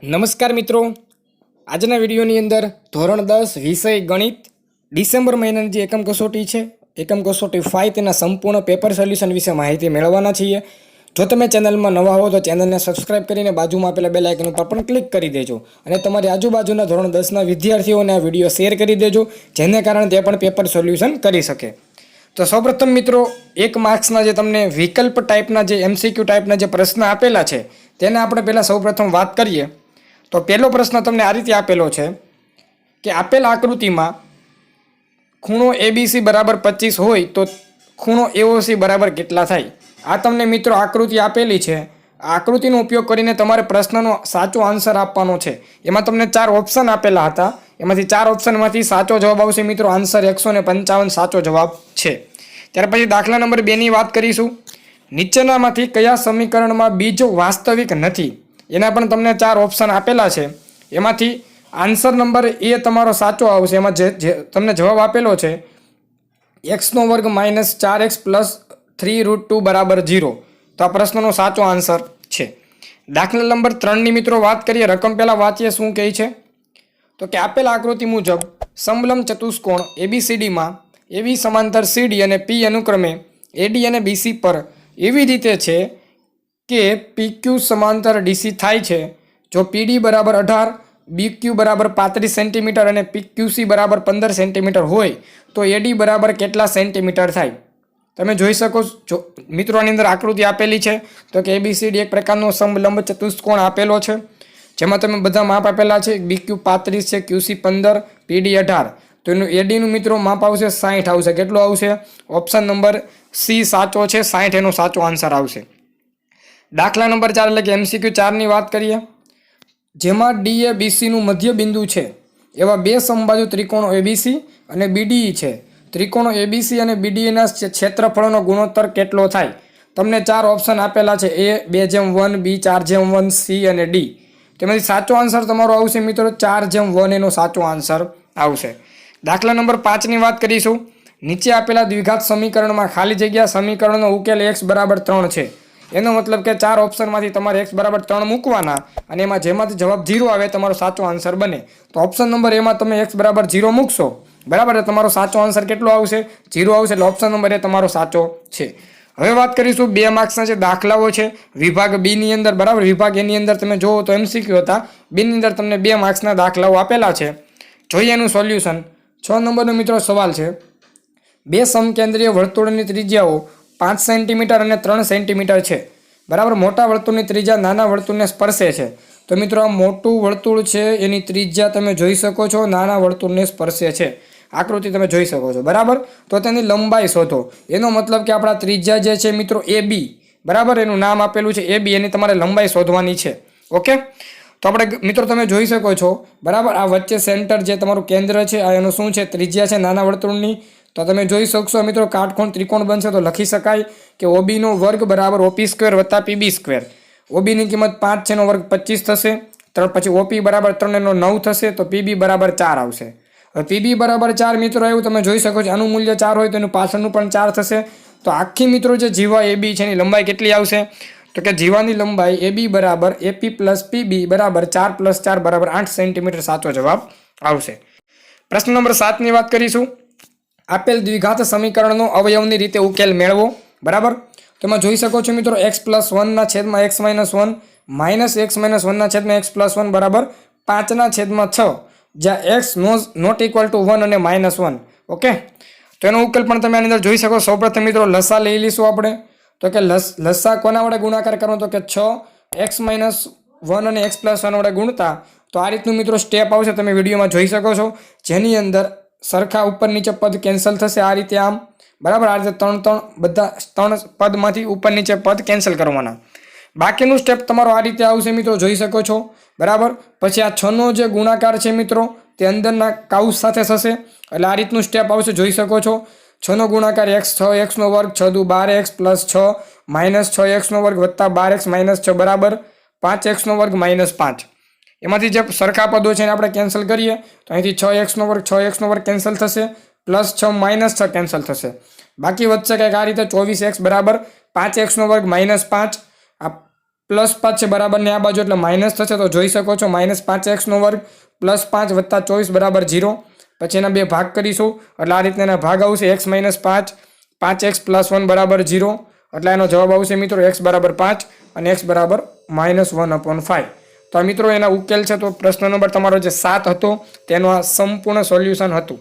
નમસ્કાર મિત્રો, આજના વિડીયોની અંદર ધોરણ 10 વિષય ગણિત ડિસેમ્બર મહિનાની જે એકમ કસોટી છે, એકમ કસોટી 5 તેના સંપૂર્ણ પેપર સોલ્યુશન વિશે માહિતી મેળવવાના છીએ. જો તમે ચેનલમાં નવા હો તો ચેનલને સબસ્ક્રાઇબ કરીને બાજુમાં આપેલા બેલ આઇકન ઉપર પણ ક્લિક કરી દેજો અને તમારી આજુબાજુના ધોરણ 10ના વિદ્યાર્થીઓને આ વિડીયો શેર કરી દેજો, જેને કારણે તે પણ પેપર સોલ્યુશન કરી શકે. તો સૌપ્રથમ મિત્રો, 1 માર્ક્સના જે તમને વિકલ્પ ટાઈપના જે MCQ ટાઈપના જે પ્રશ્ન આપેલા છે તેને આપણે પહેલાં સૌપ્રથમ વાત કરીએ. તો પહેલો પ્રશ્ન તમને આ રીતે આપેલો છે કે આપેલ આકૃતિમાં ખૂણો ABC બરાબર 25 હોય તો ખૂણો AOC બરાબર કેટલા થાય. આ તમને મિત્રો આકૃતિ આપેલી છે. આ આકૃતિનો ઉપયોગ કરીને તમારે પ્રશ્નનો સાચો આન્સર આપવાનો છે. એમાં તમને 4 ઓપ્શન આપેલા હતા. એમાંથી 4 ઓપ્શનમાંથી સાચો જવાબ આવશે મિત્રો આન્સર 155 સાચો જવાબ છે. ત્યાર પછી દાખલા નંબર 2ની વાત કરીશું. નીચેનામાંથી કયા સમીકરણમાં બીજ વાસ્તવિક નથી? એના પણ તમને 4 ઓપ્શન આપેલા છે. એમાંથી આન્સર નંબર એ તમારો સાચો આવશે. એમાં જે તમને જવાબ આપેલો છે x² - 4x + 3√2 બરાબર 0. તો આ પ્રશ્નનો સાચો આન્સર છે. દાખલા નંબર 3ની મિત્રો વાત કરીએ. રકમ પહેલાં વાંચીએ શું કહે છે. તો કે આપેલ આકૃતિ મુજબ સમલંબ ચતુષ્કોણ ABCDમાં AB સમાંતર CD અને P અનુક્રમે AD અને BC પર એવી રીતે છે કે PQ સમાંતર DC થાય છે. જો PD બરાબર 18, BQ બરાબર 35 સેન્ટીમીટર અને PQC બરાબર 15 સેન્ટીમીટર હોય તો AD બરાબર કેટલા સેન્ટીમીટર થાય? તમે જોઈ શકો છો મિત્રો, આની અંદર આકૃતિ આપેલી છે. તો કે ABCD એક પ્રકારનો સમલંબ ચતુષ્કોણ આપેલો છે, જેમાં તમે બધા માપ આપેલા છે. BQ 35 છે, QC 15, PD 18. તો એનું ADનું મિત્રો માપ આવશે 60 આવશે. કેટલું આવશે? ઓપ્શન નંબર C સાચો છે, 60 એનો સાચો આન્સર આવશે. દાખલા નંબર 4 એટલે કે MCQ 4ની વાત કરીએ. જેમાં D એ BCનું મધ્ય બિંદુ છે એવા બે સમબાજુ ત્રિકોણો ABC અને BDE છે. ત્રિકોણો ABC અને BDEના ક્ષેત્રફળનો ગુણોત્તર કેટલો થાય? તમને 4 ઓપ્શન આપેલા છે. A 2:1, B 4:1, C અને D. તેમાંથી સાચો આન્સર તમારો આવશે મિત્રો 4:1 એનો સાચો આન્સર આવશે. દાખલા નંબર 5ની વાત કરીશું. નીચે આપેલા દ્વિઘાત સમીકરણમાં ખાલી જગ્યા સમીકરણનો ઉકેલ x બરાબર 3 છે. એનો મતલબ કે 4 ઓપ્શનમાંથી તમારે x બરાબર 3 મૂકવાના અને એમાં જેમાંથી જવાબ 0 આવે તમારો સાચો આન્સર બને. તો ઓપ્શન નંબર એમાં તમે x બરાબર 0 મૂકશો, બરાબર, તમારો સાચો આન્સર કેટલો આવશે? 0 આવશે. એટલે ઓપ્શન નંબર એ તમારો સાચો છે. હવે વાત કરીશું 2 માર્ક્સના જે દાખલાઓ છે વિભાગ B ની અંદર, બરાબર. વિભાગ A ની અંદર તમે જોવો તો MCQ હતા. B ની અંદર તમને 2 માર્ક્સના દાખલાઓ આપેલા છે. જોઈએ એનું સોલ્યુશન. 6 નંબરનો મિત્રો સવાલ છે. બે સમકેન્દ્રીય વર્તુળની ત્રિજ્યાઓ 5 સેન્ટીમીટર અને 3 સેન્ટીમીટર છે, બરાબર. મોટા વર્તુળની ત્રિજ્યા નાના વર્તુળને સ્પર્શે છે. તો મિત્રો આ મોટું વર્તુળ છે, એની ત્રિજ્યા તમે જોઈ શકો છો, નાના વર્તુળને સ્પર્શે છે. આકૃતિ તમે જોઈ શકો છો, બરાબર. તો તેની લંબાઈ શોધો. એનો મતલબ કે આપણા ત્રિજ્યા જે છે મિત્રો AB, બરાબર, એનું નામ આપેલું છે AB, એની તમારે લંબાઈ શોધવાની છે. ઓકે. તો આપણે મિત્રો તમે જોઈ શકો છો, બરાબર, આ વચ્ચે સેન્ટર જે તમારું કેન્દ્ર છે આ એનું શું છે? ત્રિજ્યા છે નાના વર્તુળની. તો તમે જોઈ શકશો મિત્રો કાટખૂણ ત્રિકોણ બનશે તો લખી શકાય કે OB² બરાબર OP² વત્તા PB². OBની કિંમત 5 છે, એનો વર્ગ 25 થશે. પછી OP બરાબર 3 એનો 9 થશે. તો PB બરાબર 4 આવશે. હવે PB બરાબર 4 મિત્રો આવ્યું, તમે જોઈ શકો છો. આનું મૂલ્ય 4 હોય તો એનું પાછળનું પણ 4 થશે. તો આખી મિત્રો જે જીવા AB છે એની લંબાઈ કેટલી આવશે? તો કે જીવાની લંબાઈ AB બરાબર AP + PB બરાબર 4 + 4 બરાબર 8 સેન્ટીમીટર સાચો જવાબ આવશે. પ્રશ્ન નંબર 7ની વાત કરીશું. આપેલ દ્વિઘાત સમીકરણનો અવયવની રીતે ઉકેલ મેળવો, બરાબર. તેમાં જોઈ શકો છો મિત્રો x + 1/x - 1 -x - 1/x + 1 બરાબર 5/6, જ્યાં x નોટ ઇક્વલ ટુ 1 અને -1. ઓકે. તો એનો ઉકેલ પણ તમે આની અંદર જોઈ શકો. સૌપ્રથમ મિત્રો લસા લઈ લઈશું આપણે. તો કે લસા કોના વડે ગુણાકાર કરવાનો? તો કે 6x - 1 અને x + 1 વડે ગુણતા. તો આ રીતનું મિત્રો સ્ટેપ આવશે, તમે વિડીયોમાં જોઈ શકો છો, જેની અંદર સરખા ઉપર નીચે પદ કેન્સલ થશે આ રીતે, આમ, બરાબર. આ રીતે બધા 3 પદમાંથી ઉપર નીચે પદ કેન્સલ કરવાના. બાકીનું સ્ટેપ તમારો આ રીતે આવશે મિત્રો, જોઈ શકો છો, બરાબર. પછી આ 6નો જે ગુણાકાર છે મિત્રો તે અંદરના કાઉસ સાથે થશે. એટલે આ રીતનું સ્ટેપ આવશે, જોઈ શકો છો. 6નો ગુણાકાર x, 6x² 6 × 12x + 6 -6x² વત્તા 12x - 6 બરાબર 5x² -5. એમાંથી જે સરખા પદો છે એને આપણે કેન્સલ કરીએ તો અહીંથી 6x² કેન્સલ થશે, +6 -6 કેન્સલ થશે. બાકી વધશે કંઈક આ રીતે 24x બરાબર 5x² - 5. આ +5 છે બરાબરની આ બાજુ એટલે માઇનસ થશે, તો જોઈ શકો છો -5x² +5 + 24 = 0. પછી એના બે ભાગ કરીશું એટલે આ રીતના એના ભાગ આવશે. x - 5 5x + 1 = 0 એટલે એનો જવાબ આવશે મિત્રો x = 5 અને x = -1/5. તો મિત્રો એના ઉકેલ છે. તો પ્રશ્ન નંબર તમારો જે 7 હતો તેનો આ સંપૂર્ણ સોલ્યુશન હતું.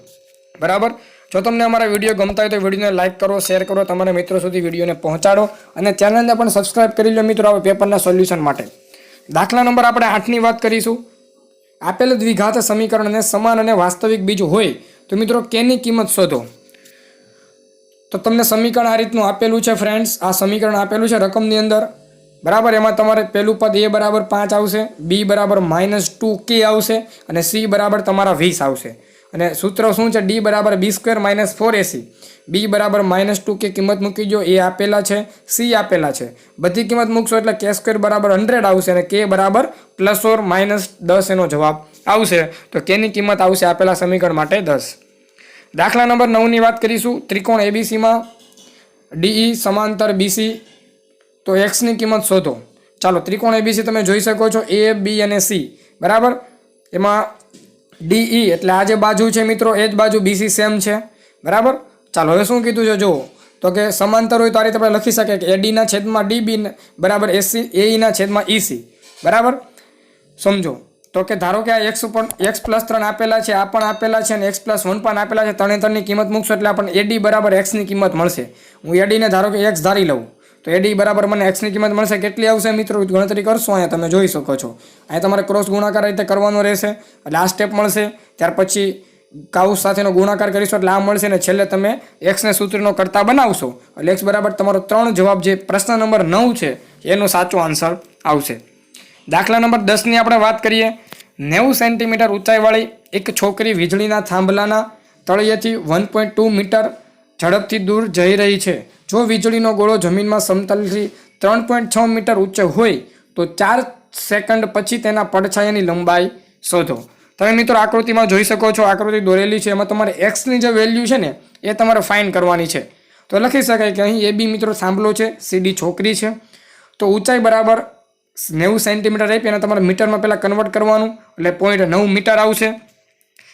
બરાબર. જો તમને અમારા વિડીયો ગમતા હોય તો વિડીયોને લાઇક કરો, શેર કરો, તમારા મિત્રો સુધી વિડીયોને પહોંચાડો અને ચેનલને પણ સબસ્ક્રાઇબ કરી લો મિત્રો આવા પેપરના સોલ્યુશન માટે. દાખલા નંબર આપણે 8ની વાત કરીશું. આપેલ દ્વિઘાત સમીકરણને સમાન અને વાસ્તવિક બીજું હોય તો મિત્રો કેની કિંમત શોધો. તો તમને સમીકરણ આ રીતનું આપેલું છે ફ્રેન્ડ્સ. આ સમીકરણ આપેલું છે રકમની અંદર. બરાબર. એમાં તમારે પહેલું પદ a = 5 આવશે, b = -2k આવશે અને c બરાબર તમારા 20 આવશે. અને સૂત્ર શું છે? d = b² - 4ac. b = -2k કિંમત મૂકી દો. a આપેલા છે, c આપેલા છે. બધી કિંમત મૂકશો એટલે k² = 100 આવશે અને k = ±10 એનો જવાબ આવશે. તો k ની કિંમત આવશે આપેલા સમીકરણ માટે 10. દાખલા નંબર 9ની વાત કરીશું. ત્રિકોણ ABCમાં DE સમાંતર BC, તો x ની કિંમત શોધો. ચાલો, ત્રિકોણ ABC તમે જોઈ શકો છો A, B અને C. બરાબર. એમાં DE એટલે આ જે બાજુ છે મિત્રો એ જ બાજુ BC સેમ છે. બરાબર. ચાલો, હવે શું કીધું છે જુઓ. તો કે સમાંતર હોય તો આ રીતે આપણે લખી શકીએ કે AD/DB = AC, AE/EC. બરાબર. સમજો. તો કે ધારો કે આ x + 3 આપેલા છે, આ પણ આપેલા છે અને x + 1 પણ આપેલા છે. ત્રણેની કિંમત મૂકશો એટલે આપણને AD = x ની કિંમત મળશે. હું AD ને ધારો કે x ધારી લઉં તો AD = મને x ની કિંમત મળશે. કેટલી આવશે મિત્રો? ગણતરી કરશો અહીંયા તમે જોઈ શકો છો. અહીંયા તમારે ક્રોસ ગુણાકાર રીતે કરવાનો રહેશે એટલે આ સ્ટેપ મળશે. ત્યાર પછી કાઉસ સાથેનો ગુણાકાર કરીશું એટલે આ મળશે અને છેલ્લે તમે x ને સૂત્રનો કરતા બનાવશો એટલે x બરાબર તમારો 3 જવાબ જે પ્રશ્ન નંબર 9 છે એનો સાચો આન્સર આવશે. દાખલા નંબર 10ની આપણે વાત કરીએ. 90 સેન્ટીમીટર ઊંચાઈવાળી એક છોકરી વીજળીના થાંભલાના તળિયેથી 1.2 મીટર ઝડપથી દૂર જઈ રહી છે. જો વીજળીનો ગોળો જમીનમાં સમતલથી 3.6 મીટર ઊંચો હોય તો 4 સેકન્ડ પછી તેના પડછાયાની લંબાઈ શોધો. તમે મિત્રો આકૃતિમાં જોઈ શકો છો, આકૃતિ દોરેલી છે. એમાં તમારે x ની જે વેલ્યુ છે ને એ તમારે ફાઇન્ડ કરવાની છે. તો લખી શકાય કે અહીં AB મિત્રો થાંભલો છે, CD છોકરી છે. તો ઊંચાઈ બરાબર 90 સેન્ટીમીટર આપી અને તમારે મીટરમાં પહેલાં કન્વર્ટ કરવાનું એટલે 0.9 મીટર આવશે.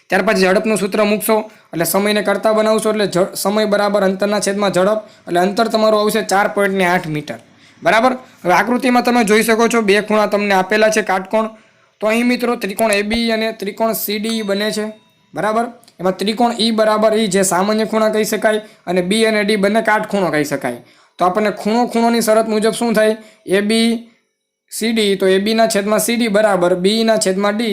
ત્યાર પછી ઝડપનું સૂત્ર મૂકશો એટલે સમયને કરતા બનાવશો એટલે સમય બરાબર અંતરના છેદમાં ઝડપ એટલે અંતર તમારું આવશે 4.8 મીટર. બરાબર. હવે આકૃતિમાં તમે જોઈ શકો છો બે ખૂણા તમને આપેલા છે કાટકોણ. તો અહીં મિત્રો ત્રિકોણ AB અને ત્રિકોણ CDE બને છે. બરાબર. એમાં ત્રિકોણ E = E જે સામાન્ય ખૂણા કહી શકાય અને B અને D બંને કાટખૂણો કહી શકાય. તો આપણને ખૂણોની શરત મુજબ શું થાય? AB CD, તો AB/CD = BE/D.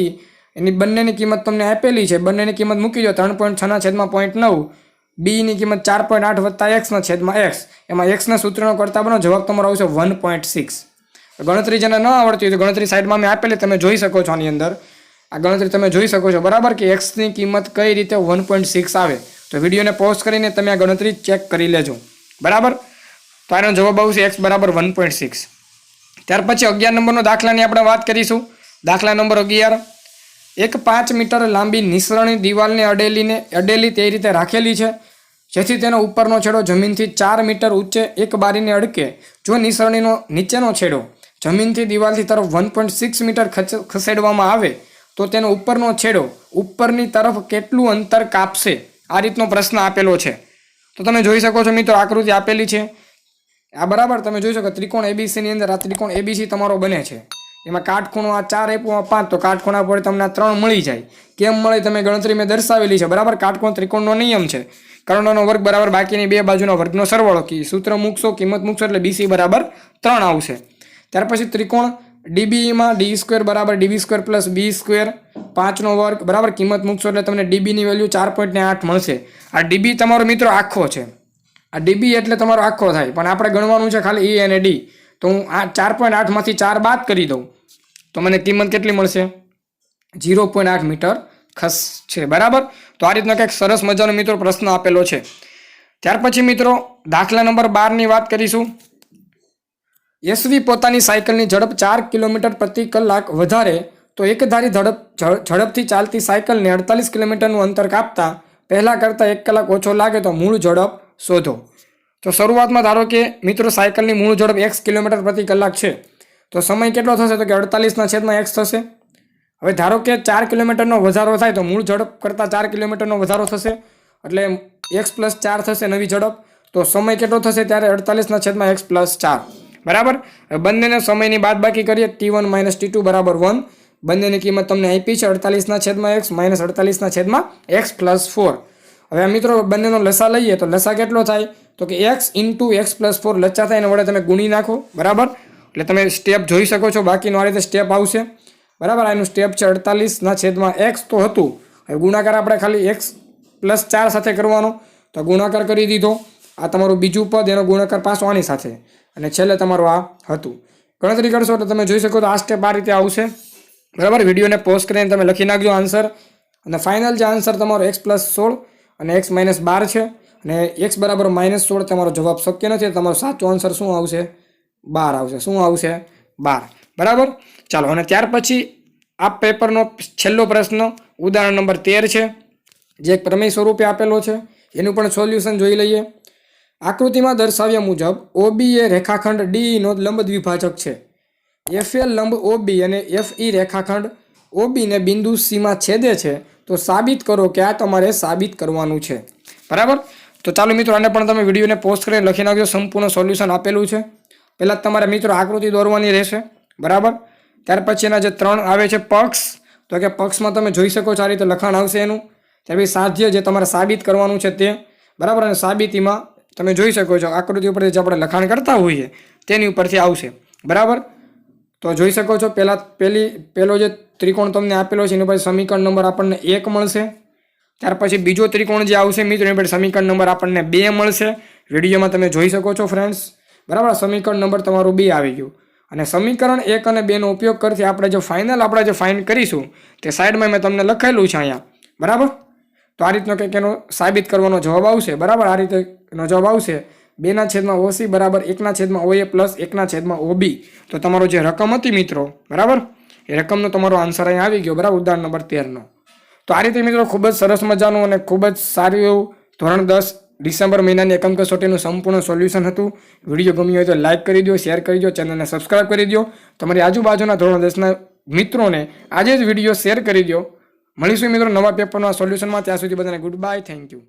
એની બંનેની કિંમત તમને આપેલી છે. બંનેની કિંમત મૂકી દો. 3.6/0.9. B ની કિંમત 4.8 + x/x. એમાં x ના સૂત્રનો કરતા બનો જવાબ તમારો આવશે 1.6. ગણતરી જેને ન આવડતી હોય તો ગણતરી સાઈડમાં મેં આપેલી તમે જોઈ શકો છો. આની અંદર આ ગણતરી તમે જોઈ શકો છો. બરાબર કે x ની કિંમત કઈ રીતે 1.6 આવે. તો વિડીયોને પોઝ કરીને તમે આ ગણતરી ચેક કરી લેજો. બરાબર. તો આનો જવાબ આવશે x = 1.6. ત્યાર પછી 11 નંબરનો દાખલાની આપણે વાત કરીશું. દાખલા નંબર 11. એક 5 મીટર લાંબી નિસરણી દિવાલને અડેલી તે રીતે રાખેલી છે જેથી તેનો ઉપરનો છેડો જમીનથી 4 મીટર ઊંચે એક બારીને અડકે. જો નિસરણીનો નીચેનો છેડો જમીનથી દિવાલથી તરફ 1.6 મીટર ખસેડવામાં આવે તો તેનો ઉપરનો છેડો ઉપરની તરફ કેટલું અંતર કાપશે? આ રીતનો પ્રશ્ન આપેલો છે. તો તમે જોઈ શકો છો મિત્રો આકૃતિ આપેલી છે આ. બરાબર. તમે જોઈ શકો ત્રિકોણ ABC ની અંદર આ ત્રિકોણ ABC તમારો બને છે. એમાં કાટખૂણો આ 4 આપ્યો, 5 તો કાટખૂણા પર તમને 3 મળી જાય. કેમ મળે તમે ગણતરી મેં દર્શાવેલી છે. બરાબર. કાટકોણ ત્રિકોણનો નિયમ છે. કર્ણનો વર્ગ બરાબર બાકીની બે બાજુના વર્ગનો સરવાળો. સૂત્ર મૂકશો, કિંમત મૂકશો એટલે BC = 3 આવશે. ત્યાર પછી ત્રિકોણ DBE માં D² = DB² + B², 5નો વર્ગ. બરાબર. કિંમત મૂકશો એટલે તમને DB ની વેલ્યુ 4.8 મળશે. આ DB તમારો મિત્રો આખો છે. આ DB એટલે તમારો આખો થાય પણ આપણે ગણવાનું છે ખાલી E અને D. તો હું આ 4.8 માંથી 4 બાદ કરી દઉં તો મને કિંમત કેટલી મળશે? 0.8 મીટર છે. બરાબર. તો આ રીતનો કંઈક સરસ મજાનો મિત્રો પ્રશ્ન આપેલો છે. ત્યાર પછી મિત્રો દાખલા નંબર 12ની વાત કરીશું. SV પોતાની સાયકલની ઝડપ 4 કિલોમીટર પ્રતિ કલાક વધારે તો એકધારી ઝડપથી ચાલતી સાયકલને 48 કિલોમીટરનું અંતર કાપતા પહેલાં કરતાં 1 કલાક ઓછો લાગે તો મૂળ ઝડપ શોધો. તો શરૂઆતમાં ધારો કે મિત્રો સાયકલની મૂળ ઝડપ x કિલોમીટર પ્રતિ કલાક છે. તો સમય કેટલો થશે તો કે 48/x થશે. હવે ધારો કે 4 કિલોમીટરનો વધારો થાય તો મૂળ ઝડપ કરતાં 4 કિલોમીટરનો વધારો થશે એટલે x + 4 થશે નવી ઝડપ. તો સમય કેટલો થશે ત્યારે 48/x + 4. બરાબર. બંનેના સમયની બાદબાકી કરીએ t1 - t2 = 1. બંનેની કિંમત તમને આપી છે 48/x - 48/x + 4. હવે મિત્રો બંનેનો લસા લઈએ તો લસા કેટલો થાય તો કે x × x + 4 લસા થાય એને વડે તમે ગુણી નાખો. બરાબર. એટલે તમે સ્ટેપ જોઈ શકો છો, બાકીનો આ રીતે સ્ટેપ આવશે. બરાબર. આનું સ્ટેપ છે 48/x તો હતું. હવે ગુણાકાર આપણે ખાલી x + 4 સાથે કરવાનો, તો ગુણાકાર કરી દીધો. આ તમારું બીજું પદ, એનો ગુણાકાર પાછો આની સાથે, અને છેલ્લે તમારું આ હતું. ગણતરી કરશો તો તમે જોઈ શકો તો આ સ્ટેપ આ રીતે આવશે. બરાબર. વિડીયોને પોઝ કરીને તમે લખી નાખજો આન્સર, અને ફાઇનલ જે આન્સર તમારો x + 16 અને x - 12 છે, અને x = -16 તમારો જવાબ શક્ય નથી. તમારો સાચો આન્સર શું આવશે? 12 આવશે. શું આવશે? 12. બરાબર. ચાલો, અને ત્યાર પછી આ પેપરનો છેલ્લો પ્રશ્ન ઉદાહરણ નંબર 13 છે, જે એક પ્રમેય સ્વરૂપે આપેલો છે. એનું પણ સોલ્યુશન જોઈ લઈએ. આકૃતિમાં દર્શાવ્યા મુજબ OB એ રેખાખંડ D નો લંબ દ્વિભાજક છે. FL લંબ OB અને FE રેખાખંડ OB ને બિંદુ C માં છેદે છે. તો સાબિત કરો કે આ તમારે સાબિત કરવાનું છે. બરાબર. તો ચાલો મિત્રો, આને પણ તમે વિડીયોને પોઝ કરીને લખી નાખજો. સંપૂર્ણ સોલ્યુશન આપેલું છે. પહેલાં તમારે મિત્રો આકૃતિ દોરવાની રહેશે. બરાબર. ત્યાર પછી એના જે 3 આવે છે પક્ષ, તો કે પક્ષમાં તમે જોઈ શકો છો આ રીતે લખાણ આવશે એનું. ત્યાર પછી સાધ્ય, જે તમારે સાબિત કરવાનું છે તે. બરાબર. અને સાબિતીમાં તમે જોઈ શકો છો આકૃતિ ઉપર જે આપણે લખાણ કરતા હોઈએ તેની ઉપરથી આવશે. બરાબર. તો જોઈ શકો છો પહેલો જે ત્રિકોણ તમને આપેલો છે એની ઉપર સમીકરણ નંબર આપણને 1 મળશે. ત્યાર પછી બીજો ત્રિકોણ જે આવશે મિત્રો એની પર સમીકરણ નંબર આપણને 2 મળશે. વિડીયોમાં તમે જોઈ શકો છો ફ્રેન્ડ્સ. બરાબર. સમીકરણ નંબર તમારું 2 આવી ગયું. અને સમીકરણ 1 અને 2 નો ઉપયોગ કરતી આપણે જે ફાઇન્ડ કરીશું તે સાઈડમાં મેં તમને લખેલું છે અહીંયા. બરાબર. તો આ રીતનો કંઈક એનો સાબિત કરવાનો જવાબ આવશે. બરાબર. આ રીતે એનો જવાબ આવશે 2/OC = 1/OA + 1/OB. તો તમારો જે રકમ હતી મિત્રો, બરાબર, એ રકમનો તમારો આન્સર અહીં આવી ગયો. બરાબર. ઉદાહરણ નંબર 13 નો. તો આ રીતે મિત્રો ખૂબ જ સરસ મજાનું અને ખૂબ જ સારું એવું ધોરણ 10 ડિસેમ્બર મહિનાની એકમ કસોટીનું સંપૂર્ણ સોલ્યુશન હતું. વિડીયો ગમ્યો હોય તો લાઇક કરી દો, શેર કરી દો, ચેનલને સબસ્ક્રાઇબ કરી દો. તમારી આજુબાજુના ધોરણ 10ના મિત્રોને આજે જ વિડીયો શેર કરી દો. મળીશું મિત્રો નવા પેપરના સોલ્યુશનમાં. ત્યાં સુધી બધાને ગુડ બાય. Thank you.